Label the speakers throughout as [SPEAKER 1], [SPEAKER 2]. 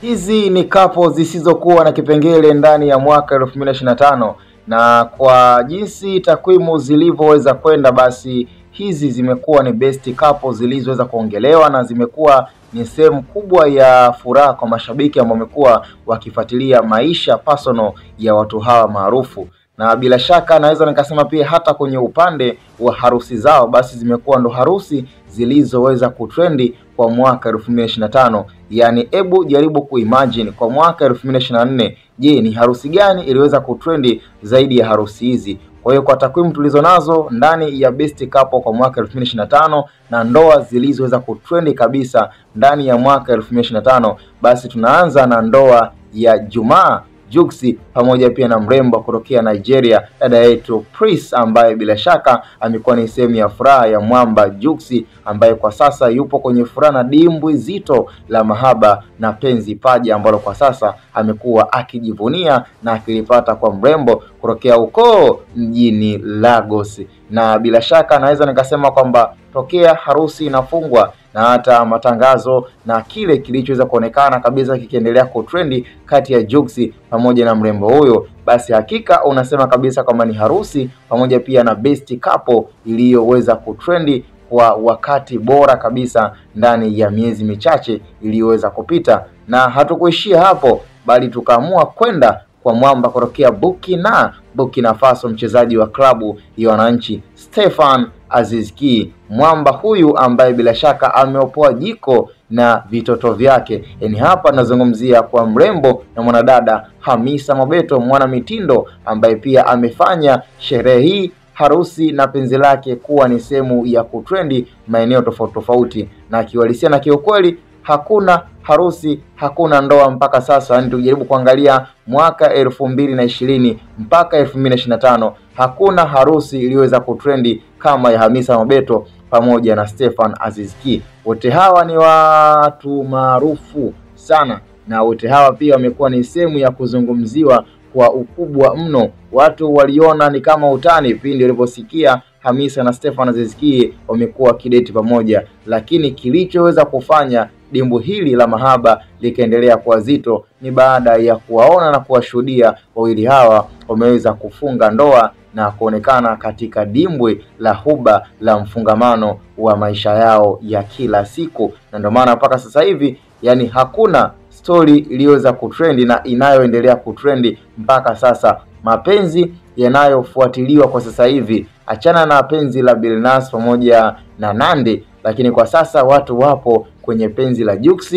[SPEAKER 1] Hizi ni couple zisizokuwa na kipengele ndani ya mwaka 2025, na kwa jinsi takwimu zilivyoweza kwenda, basi hizi zimekuwa ni best couple zilizoweza kuongelewa na zimekuwa ni sehemu kubwa ya furaha kwa mashabiki ambao wamekuwa wakifuatilia maisha personal ya watu hawa maarufu. Na bila shaka naweza nikasema pia hata kwenye upande wa harusi zao, basi zimekuwa ndo harusi zilizoweza kutrendi kwa mwaka 2025. Yani ebu jaribu kuimagine kwa mwaka 2024, je, ni harusi gani iliweza kutrendi zaidi ya harusi hizi? Kwa hiyo kwa takwimu tulizo nazo ndani ya best couple kwa mwaka 2025 na ndoa zilizoweza kutrendi kabisa ndani ya mwaka 2025, basi tunaanza na ndoa ya Juma Jux pamoja pia na mrembo kutokea Nigeria, dada yetu Prince, ambaye bila shaka amekuwa ni sehemu ya furaha ya mwamba Jux, ambaye kwa sasa yupo kwenye furaha na dimbwi zito la mahaba na penzi paja ambalo kwa sasa amekuwa akijivunia na akilipata kwa mrembo kutokea huko mjini Lagos. Na bila shaka naweza nikasema kwamba tokea harusi inafungwa na hata matangazo na kile kilichoweza kuonekana kabisa kikiendelea kutrendi kati ya Jux pamoja na mrembo huyo, basi hakika unasema kabisa kwamba ni harusi pamoja pia na best couple iliyoweza kutrendi kwa wakati bora kabisa ndani ya miezi michache iliyoweza kupita. Na hatukuishia hapo, bali tukaamua kwenda kwa mwamba kutokea Burkina Faso, mchezaji wa klabu ya wananchi Stefan Aziz Ki. Mwamba huyu ambaye bila shaka ameopoa jiko na vitoto vyake. Yani hapa nazungumzia kwa mrembo na mwanadada Hamisa Mobeto, mwana mitindo ambaye pia amefanya sherehe hii harusi na penzi lake kuwa ni sehemu ya kutrendi maeneo tofauti tofauti, na kiuhalisia na kiukweli hakuna harusi, hakuna ndoa mpaka sasa. Yani tujaribu kuangalia mwaka 2020 mpaka 2025, hakuna harusi iliyoweza kutrendi kama ya Hamisa Mobeto pamoja na Stefan Aziz Ki. Wote hawa ni watu maarufu sana, na wote hawa pia wamekuwa ni sehemu ya kuzungumziwa kwa ukubwa mno. Watu waliona ni kama utani pindi waliposikia Hamisa na Stefan Aziz Ki wamekuwa kideti pamoja, lakini kilichoweza kufanya dimbu hili la mahaba likaendelea kuwa zito ni baada ya kuwaona na kuwashuhudia wawili hawa wameweza kufunga ndoa na kuonekana katika dimbwi la huba la mfungamano wa maisha yao ya kila siku. Na ndio maana mpaka sasa hivi yani hakuna story iliyoweza kutrendi na inayoendelea kutrendi mpaka sasa. Mapenzi yanayofuatiliwa kwa sasa hivi, achana na penzi la Billnass pamoja na Nandy, lakini kwa sasa watu wapo kwenye penzi la Jux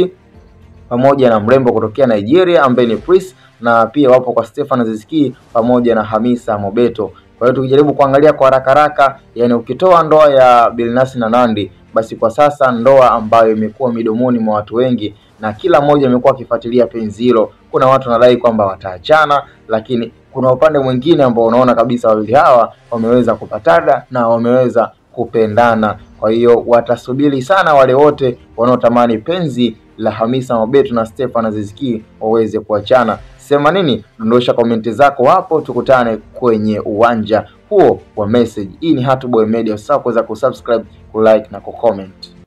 [SPEAKER 1] pamoja na mrembo kutokea Nigeria ambaye ni Prince, na pia wapo kwa Stefan Aziz Ki pamoja na Hamisa Mobeto. Kwa hiyo tukijaribu kuangalia kwa haraka, yani ukitoa ndoa ya Billnass na Nandy, basi kwa sasa ndoa ambayo imekuwa midomoni mwa watu wengi na kila mmoja amekuwa akifuatilia penzi hilo. Kuna watu wanadai kwamba wataachana, lakini kuna upande mwingine ambao unaona kabisa wawili hawa wameweza kupatana na wameweza kupendana. Kwa hiyo watasubiri sana wale wote wanaotamani penzi la Hamisa Mobeto na Stefan Aziz Ki waweze kuachana. Sema nini? Dondosha komenti zako hapo, tukutane kwenye uwanja huo wa message. Hii ni Hatboy Media, usisahau kuweza kusubscribe, kulike na kucomment.